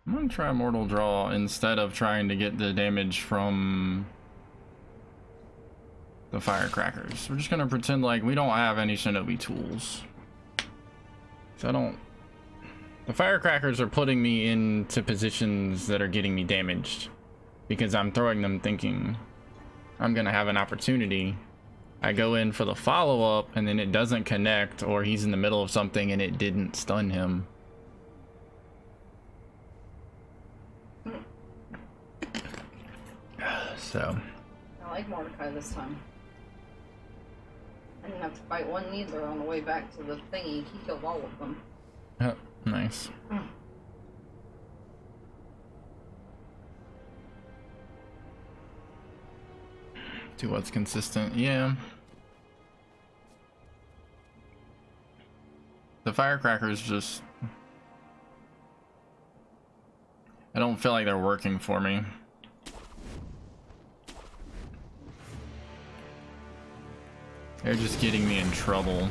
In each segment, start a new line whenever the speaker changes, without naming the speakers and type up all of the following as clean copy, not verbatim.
I'm gonna try Mortal Draw instead of trying to get the damage from the firecrackers. We're just gonna pretend like we don't have any shinobi tools. So I don't... The firecrackers are putting me into positions that are getting me damaged because I'm throwing them thinking I'm gonna have an opportunity. I go in for the follow-up and then it doesn't connect, or he's in the middle of something and it didn't stun him. So
I like Mordecai this time. I didn't have to fight one neither on the way back to the thingy. He killed all of them.
oh, nice. Do what's consistent, yeah. The firecrackers just... I don't feel like they're working for me. They're just getting me in trouble.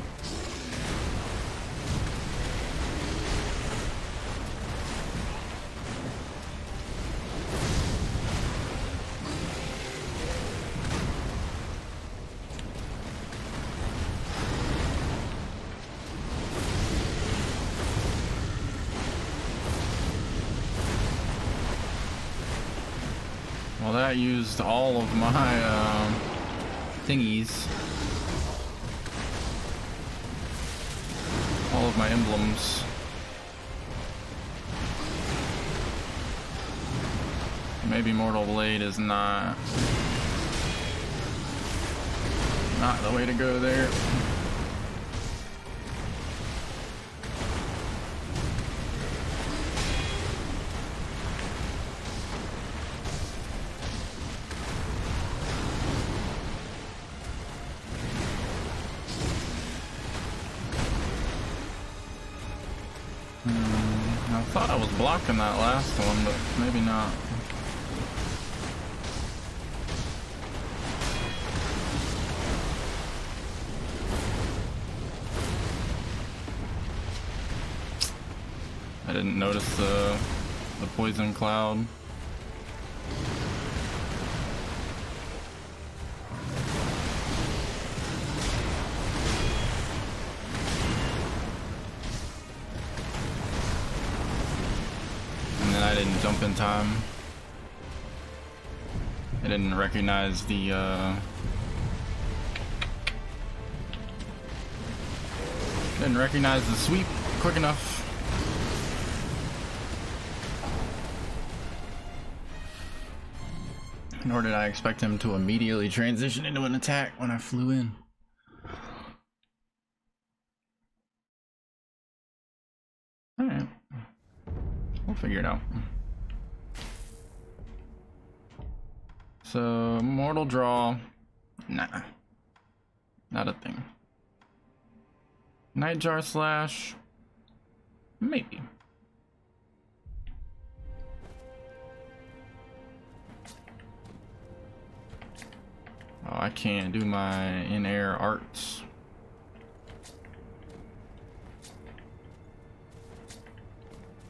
Well, that used all of my thingies. All of my emblems. Maybe Mortal Blade is not the way to go there. I thought I was blocking that last one, but maybe not. I didn't notice the poison cloud. I didn't jump in time. I didn't recognize the sweep quick enough. Nor did I expect him to immediately transition into an attack when I flew in. Alright. We'll figure it out. So, Mortal Draw. Nah. Not a thing. Nightjar Slash. Maybe. Oh, I can't do my in-air arts.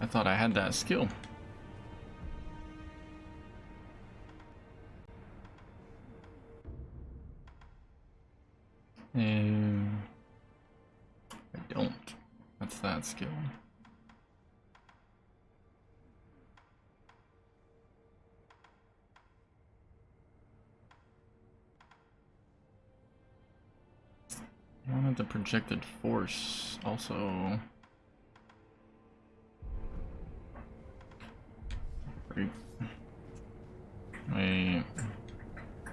I thought I had that skill. I don't. That's that skill. I wanted the projected force also. Wait.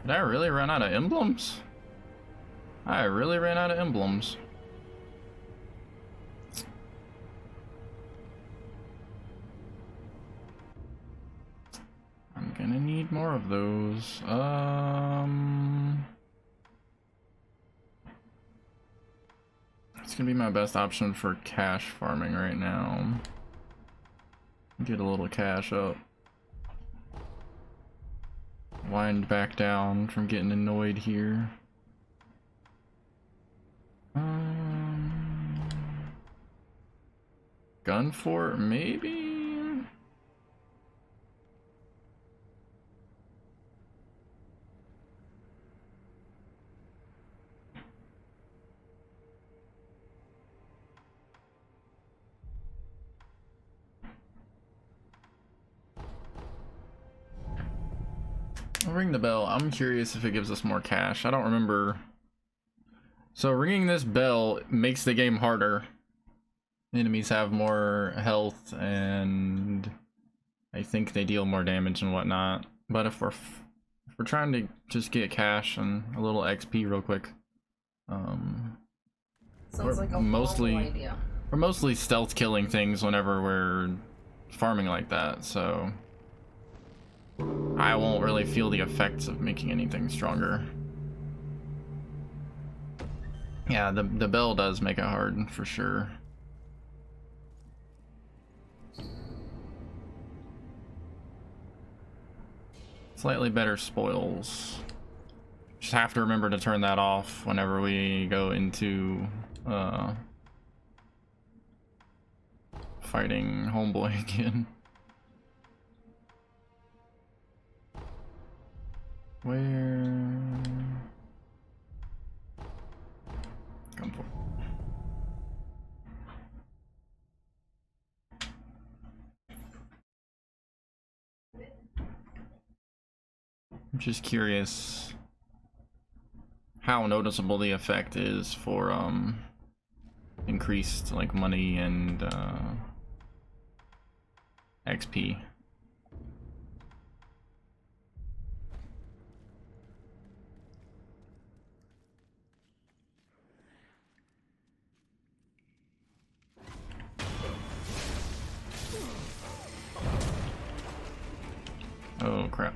Did I really run out of emblems? I really ran out of emblems. I'm gonna need more of those. It's gonna be my best option for cash farming right now. Get a little cash up. Wind back down from getting annoyed here. done for? Maybe? I'll ring the bell. I'm curious if it gives us more cash. I don't remember. So ringing this bell makes the game harder. Enemies have more health and I think they deal more damage and whatnot. But if we're trying to just get cash and a little XP real quick,
Sounds like a horrible idea.
We're mostly stealth killing things whenever we're farming like that, so I won't really feel the effects of making anything stronger. Yeah, the bell does make it hard for sure. Slightly better spoils. Just have to remember to turn that off whenever we go into fighting homeboy again. Where? Come for. I'm just curious how noticeable the effect is for increased like money and XP. Oh crap.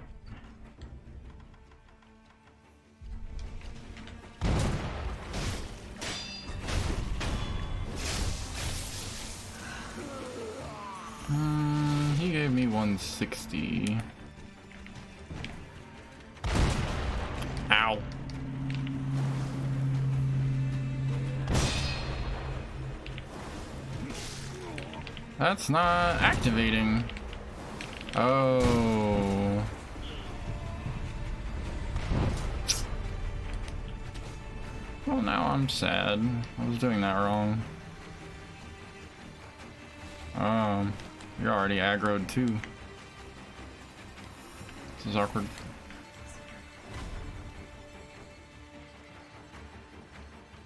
He gave me 160. Ow. That's not activating. Oh. Well, now I'm sad. I was doing that wrong. You're already aggroed too. This is awkward.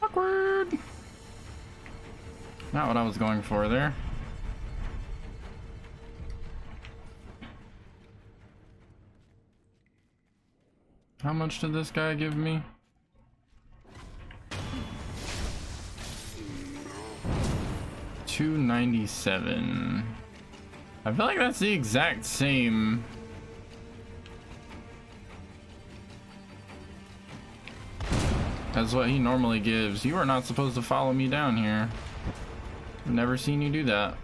Awkward! Not what I was going for there. How much did this guy give me? $297. I feel like that's the exact same. As what he normally gives. You are not supposed to follow me down here. I've never seen you do that.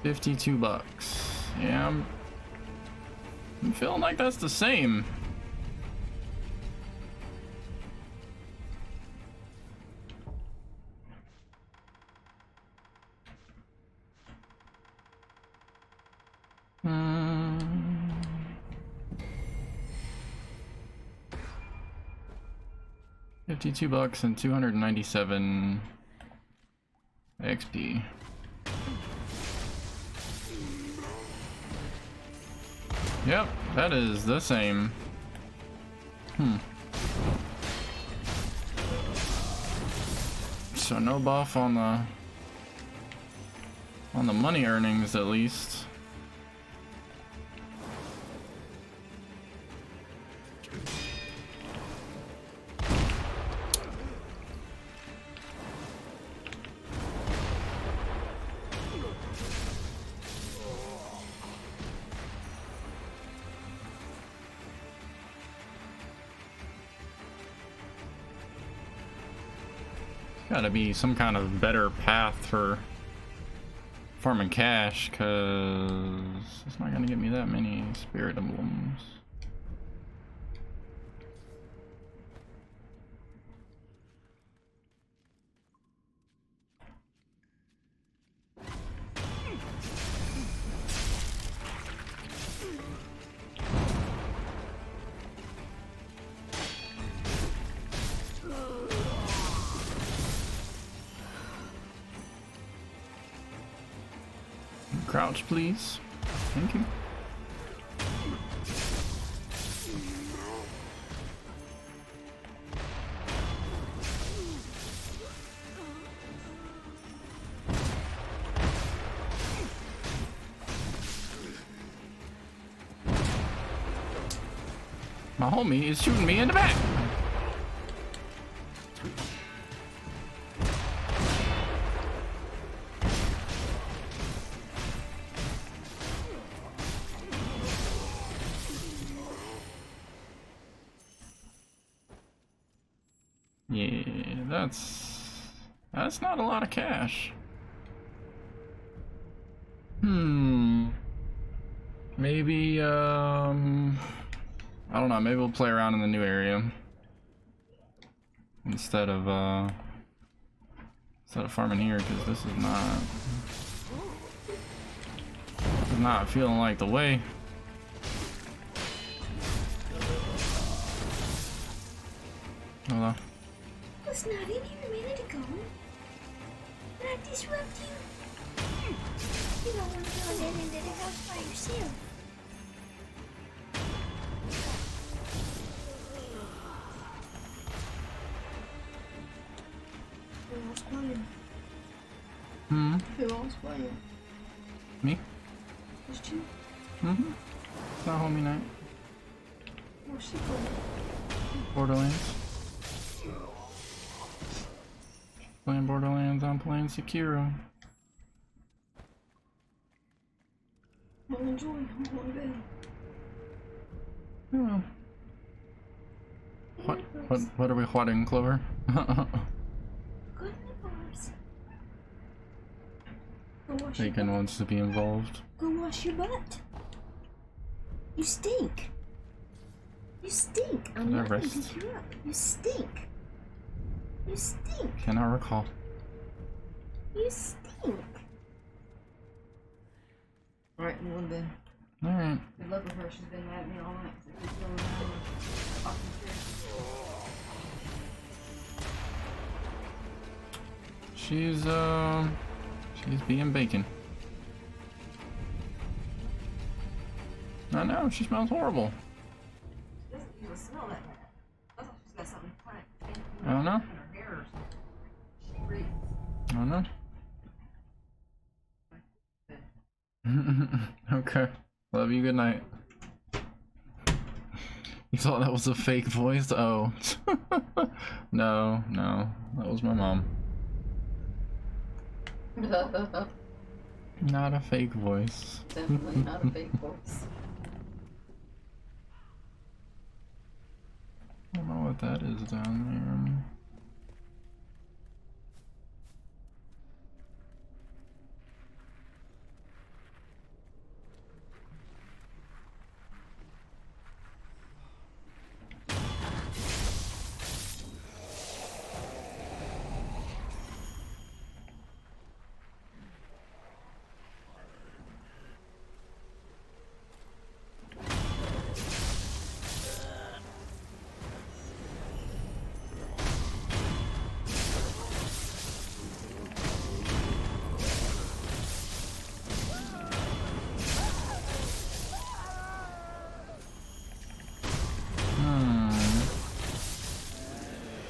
$52. Yeah, I'm feeling like that's the same. $52 and 297 XP. Yep, that is the same. So no buff on the money earnings at least. Gotta be some kind of better path for farming cash, cause it's not gonna get me that many spirit emblems. Crouch, please. Thank you. My homie is shooting me in the back. Yeah, that's not a lot of cash. Maybe I don't know, maybe we'll play around in the new area instead of farming here, because this is not feeling like the way. Hold on.
I was not in here a minute ago. Did I disrupt you? You don't want to go in into the house by yourself. Who else playing? Who else playing?
Me?
Just you?
It's not homie night.
Where's she playing?
Borderlands. Playing Borderlands, I'm playing Sekiro.
Well, enjoy. I'm going to bed.
Yeah. What are we whiting, Clover?
Go to the bars. Go wash your
Bacon
butt.
wants to be involved.
Go wash your butt. You stink. You stink. I'm
Can I
not going to
rest?
pick you up. You stink. You stink.
Cannot recall.
You stink.
Alright, I'm going to bed.
Alright.
Good luck with her. She's been mad at me all night. So keep going around and talking to her.
She's being bacon. I know, she smells horrible.
She doesn't even smell that bad. I thought she's got something kind of
I don't know.
in her hair or something. She breathes.
I don't know. Okay. Love you, good night. You thought that was a fake voice? Oh. No, that was my mom. Not a fake voice.
Definitely not a fake voice.
I don't know what that is down there.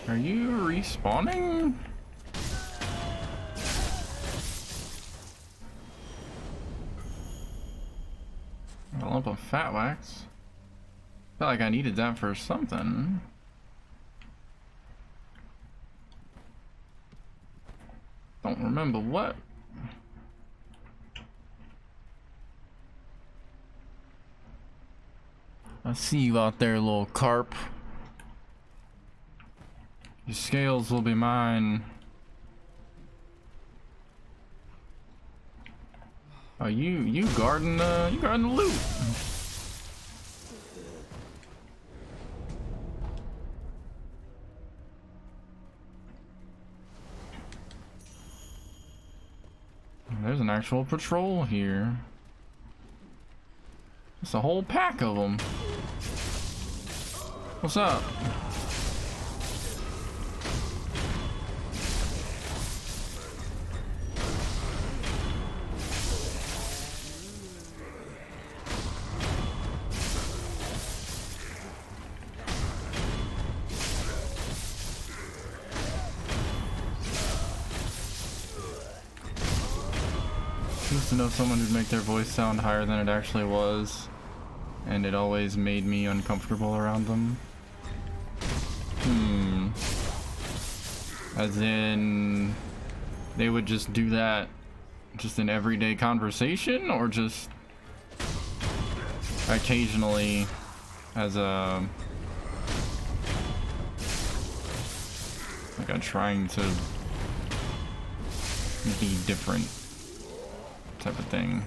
Are you respawning? A lump of fat wax. Felt like I needed that for something. Don't remember what. I see you out there, little carp. Your scales will be mine. Oh, you guarding the loot. There's an actual patrol here. It's a whole pack of them. What's up? Used to know someone who'd make their voice sound higher than it actually was, and it always made me uncomfortable around them. As in, they would just do that just in everyday conversation, or just occasionally as a trying to be different type of thing.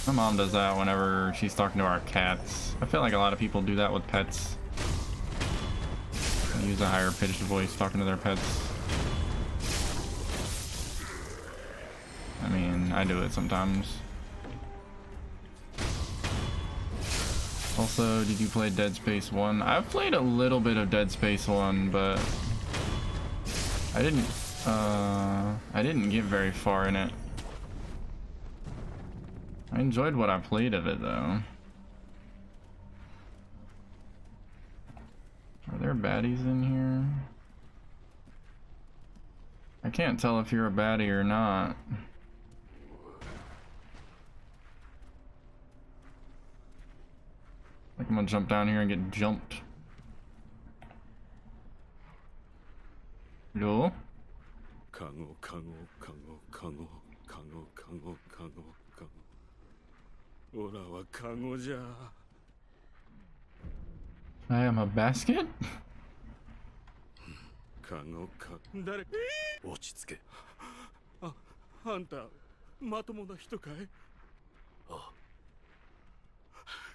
My mom does that whenever she's talking to our cats. I feel like a lot of people do that with pets. They use a higher pitched voice talking to their pets. I mean, I do it sometimes. Also, did you play Dead Space 1? I've played a little bit of Dead Space 1, but I didn't get very far in it. I enjoyed what I played of it, though. Are there baddies in here? I can't tell if you're a baddie or not. Like I'm gonna jump down here and get jumped. Hello? I am a basket?
落ち着け。あんたまともな人かい？あ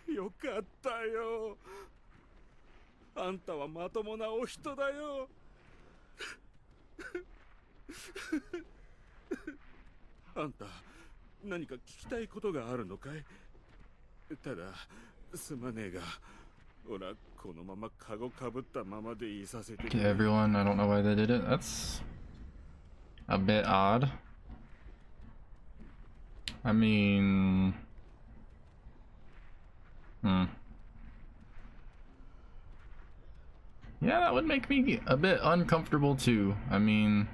あ。よかったよ。あんたはまともなお人だよ。あんた何か聞きたいことがあるのかい？ただすまねえが、俺はこのままカゴかぶったままでいさせてくれ。
To everyone, I don't know why they did it. That's a bit odd. I mean, yeah, that would make me a bit uncomfortable too. I mean,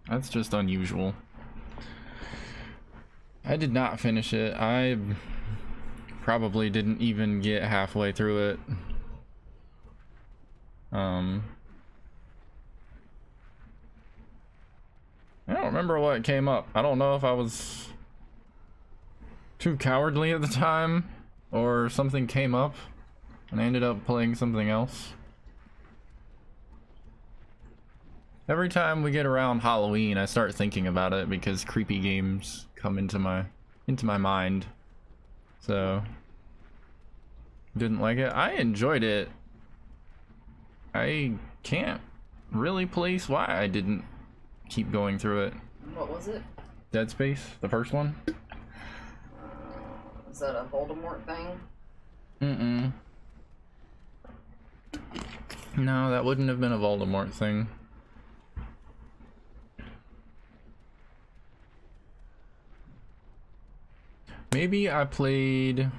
that's just unusual. I did not finish it. I probably didn't even get halfway through it. I don't remember what came up. I don't know if I was too cowardly at the time or something came up and I ended up playing something else. Every time we get around Halloween, I start thinking about it because creepy games come into my mind. So didn't like it. I enjoyed it. I can't really place why I didn't keep going through it.
What was it?
Dead Space, the first one.
Is that a Voldemort thing?
No, that wouldn't have been a Voldemort thing. Maybe I played...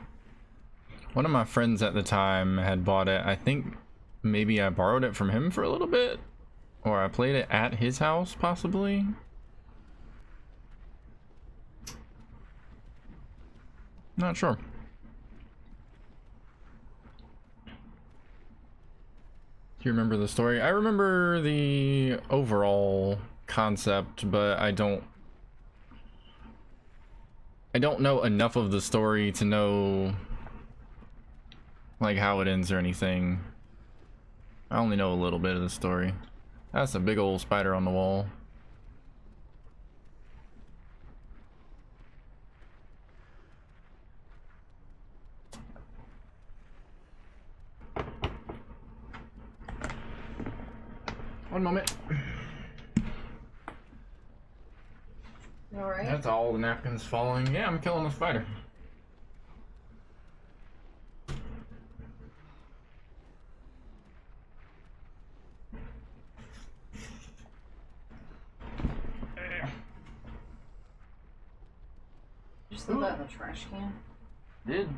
One of my friends at the time had bought it. I think maybe I borrowed it from him for a little bit. Or I played it at his house, possibly. Not sure. Do you remember the story? I remember the overall concept, but I don't know enough of the story to know like how it ends or anything. I only know a little bit of the story. That's a big old spider on the wall. One moment.
You alright?
That's all the napkins falling. Yeah, I'm killing the spider.
Just throw that in the trash can.
Did.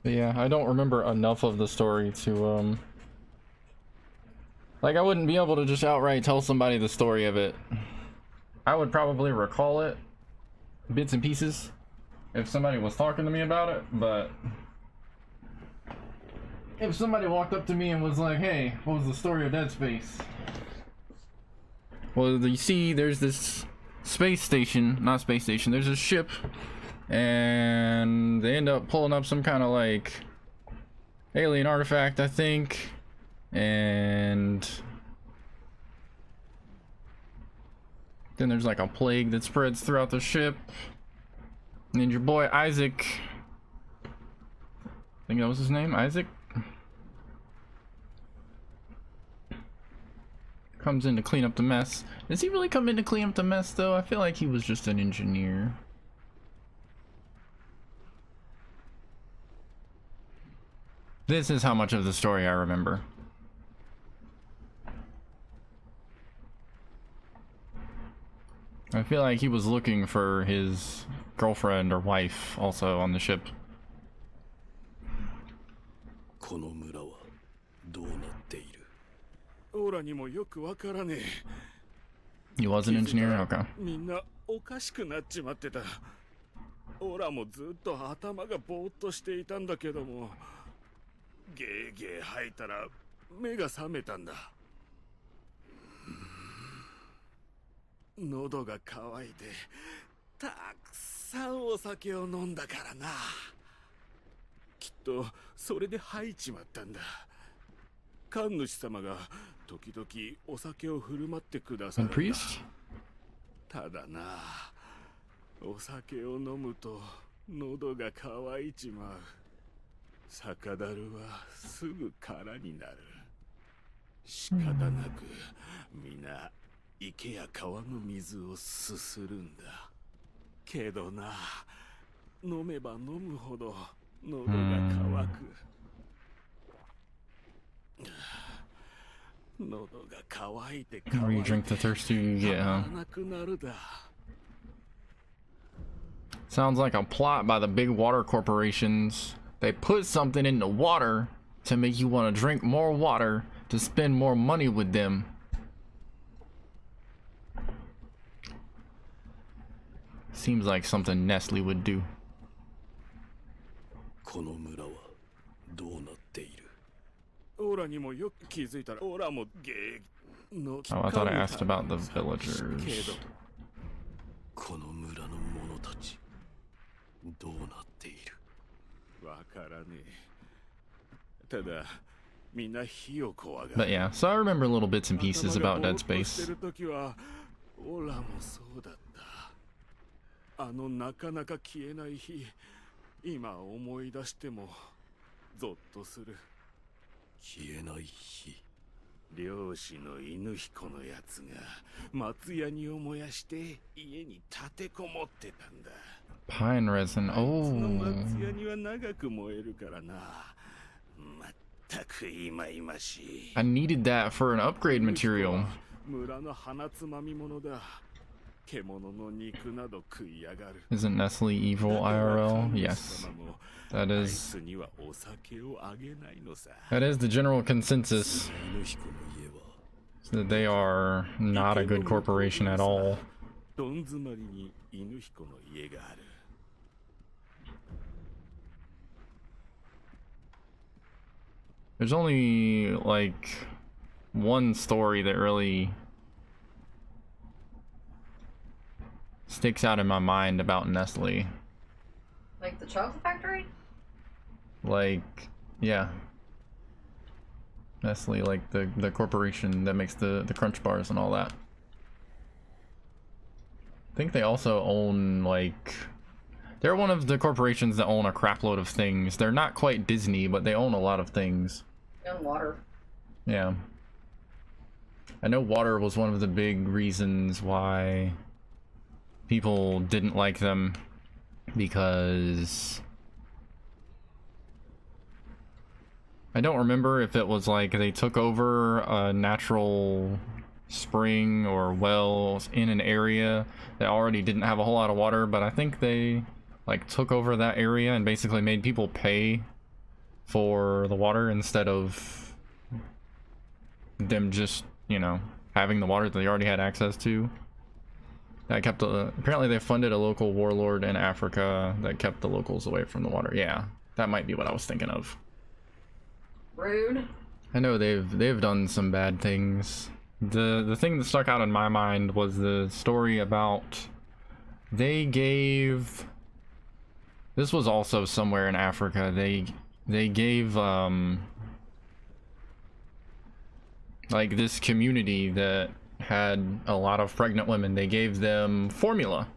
But yeah, I don't remember enough of the story to like, I wouldn't be able to just outright tell somebody the story of it. I would probably recall it, bits and pieces, if somebody was talking to me about it, but if somebody walked up to me and was like, hey, what was the story of Dead Space? Well, you see, there's this space station, not space station, there's a ship, and they end up pulling up some kind of like alien artifact, I think, and then there's like a plague that spreads throughout the ship, and then your boy Isaac, I think that was his name, Isaac, comes in to clean up the mess. Does he really come in to clean up the mess though? I feel like he was just an engineer. This is how much of the story I remember. I feel like he was looking for his girlfriend or wife also on the ship. He was an engineer? Okay.
オラもずっと頭がぼーっとしていたんだけども、ゲーゲー吐いたら目が覚めたんだ。喉が渇いてたくさんお酒を飲んだからな。きっとそれで吐いちまったんだ。神主様が時々お酒を振る舞ってくださるんだ。ただな、お酒を飲むと喉が渇いちまう。酒だるはすぐ空になる。仕方なく皆池や川の水をすするんだ。けどな、飲めば飲むほど喉が渇く。喉が渇いて
The more you drink, the thirstier you get, huh?
なくなるだ。
Sounds like a plot by the big water corporations. They put something in the water to make you want to drink more water to spend more money with them. Seems like something Nestle would do. Oh, I thought I asked about the villagers.
どうなっている。わからねえ。ただ、みんな火を怖がる。
But yeah, so I remember little bits and pieces about Dead Space.
オラもそうだった。あのなかなか消えない日、今思い出してもゾッとする。消えない日。漁師の犬彦のやつが松ヤニを燃やして家に立てこもってたんだ。
Pine resin. Oh. I needed that for an upgrade material. Isn't Nestle evil IRL? Yes. That is the general consensus. That they are not a good corporation at all. There's only like one story that really sticks out in my mind about Nestle.
Like the chocolate factory?
Like, yeah. Nestle, like the corporation that makes the crunch bars and all that. I think they also own like They're one of the corporations that own a crapload of things. They're not quite Disney, but they own a lot of things.
And water.
Yeah. I know water was one of the big reasons why people didn't like them, because I don't remember if it was like they took over a natural spring or wells in an area that already didn't have a whole lot of water, but I think they like took over that area and basically made people pay for the water instead of them just, you know, having the water that they already had access to. That kept apparently they funded a local warlord in Africa that kept the locals away from the water. Yeah, that might be what I was thinking of.
Rude.
I know they've done some bad things. The thing that stuck out in my mind was the story about they gave, this was also somewhere in Africa, they gave like this community that had a lot of pregnant women, they gave them formula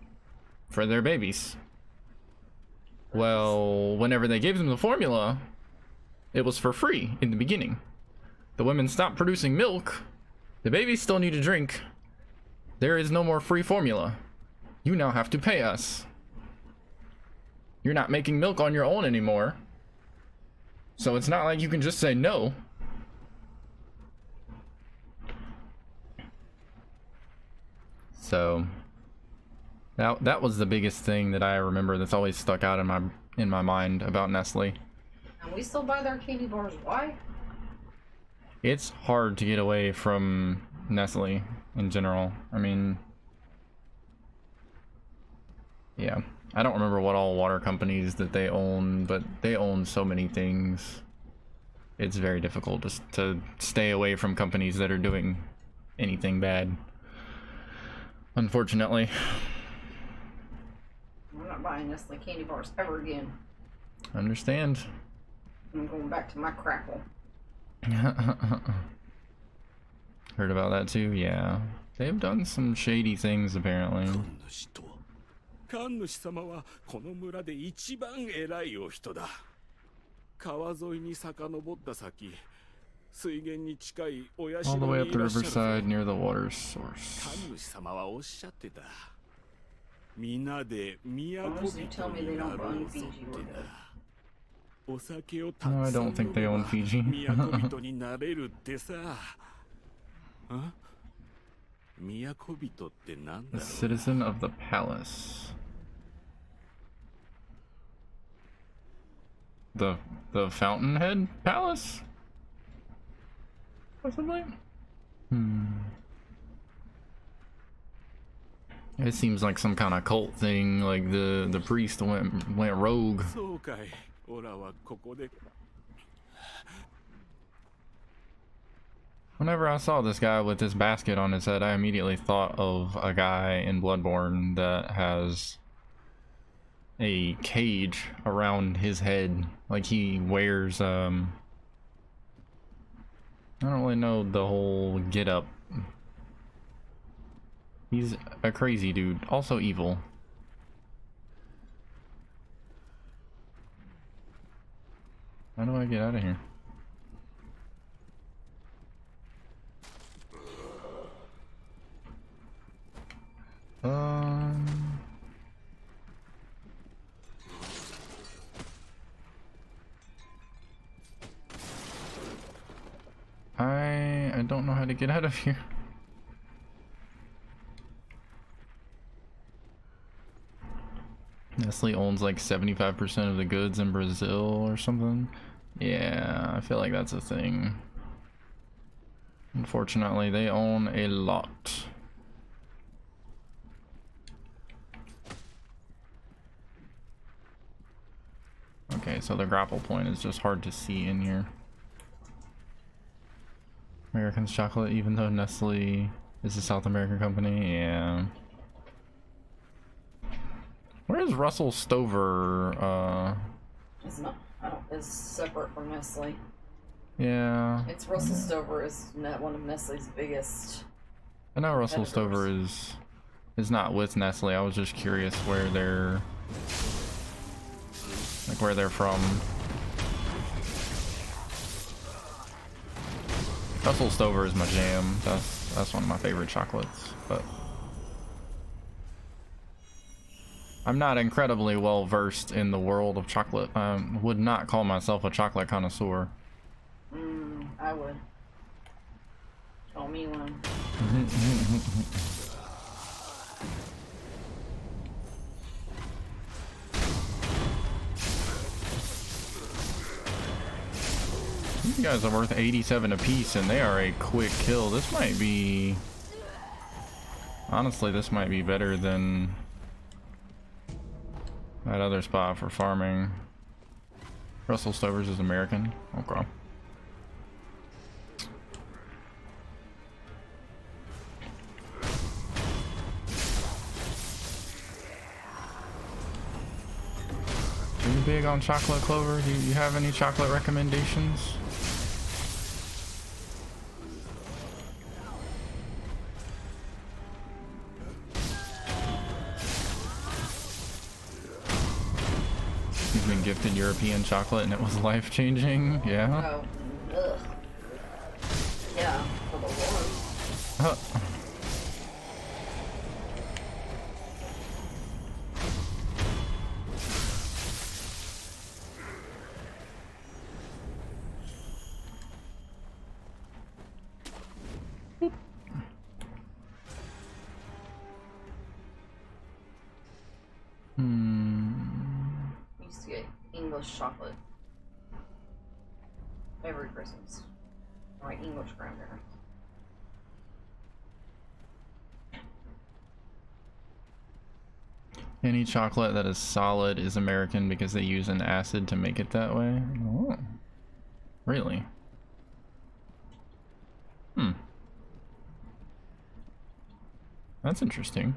for their babies. Well, whenever they gave them the formula, it was for free in the beginning. The women stopped producing milk. The babies still need to drink. There is no more free formula. You now have to pay us. You're not making milk on your own anymore. So it's not like you can just say no. So that was the biggest thing that I remember that's always stuck out in my mind about Nestle.
And we still buy their candy bars. Why?
It's hard to get away from Nestle in general. I mean, yeah, I don't remember what all water companies that they own, but they own so many things. It's very difficult to stay away from companies that are doing anything bad. Unfortunately.
I'm not buying Nestle candy bars ever again.
Understand.
I'm going back to my crackle.
Heard about that too? Yeah. They've done some shady things apparently.
神主様はこの村で一番偉いお人だ。川沿いに遡った先、水源に近いお社
All the way
に
up
い
the
らっしゃる
riverside near the water source.
神主様はおっしゃってた。皆で都
Honestly, you tell me
人
they
にな
don't
ろう
run
ぞ
Fiji
って
with
な
it.。
お酒をた
No,
く
I
さ
don't
ん
think
飲
they
め
own
ば
Fiji.
都人になれるってさ。ん？都人ってなんだ
The
ろう
citizen of the palace. The Fountainhead Palace? Possibly? It seems like some kind of cult thing, like the priest went rogue.
そうかい。オラはここで
Whenever I saw this guy with this basket on his head, I immediately thought of a guy in Bloodborne that has a cage around his head. Like he wears, I don't really know the whole get up. He's a crazy dude, also evil. How do I get out of here? I don't know how to get out of here. Nestle owns like 75% of the goods in Brazil or something. Yeah, I feel like that's a thing. Unfortunately, they own a lot. Okay, so the grapple point is just hard to see in here. American's chocolate, even though Nestle is a South American company, yeah. Where is Russell Stover?
It's not. It's separate from Nestle.
Yeah.
It's Russell Stover is one of Nestle's biggest.
I know Russell
competitors.
Stover is not with Nestle. I was just curious where like where they're from. Russell Stover is my jam. That's one of my favorite chocolates, but I'm not incredibly well versed in the world of chocolate. I would not call myself a chocolate connoisseur.
I would. Call me one.
These guys are worth 87 apiece, and they are a quick kill. This might be... Honestly, this might be better than that other spot for farming. Russell Stovers is American. Okay. Are you big on chocolate, Clover? Do you have any chocolate recommendations? You've been gifted European chocolate and it was life-changing? Yeah?
Oh, ugh. Yeah, for the war. We used to get English chocolate every Christmas. My English grandparents.
Any chocolate that is solid is American because they use an acid to make it that way? Oh. Really? That's interesting.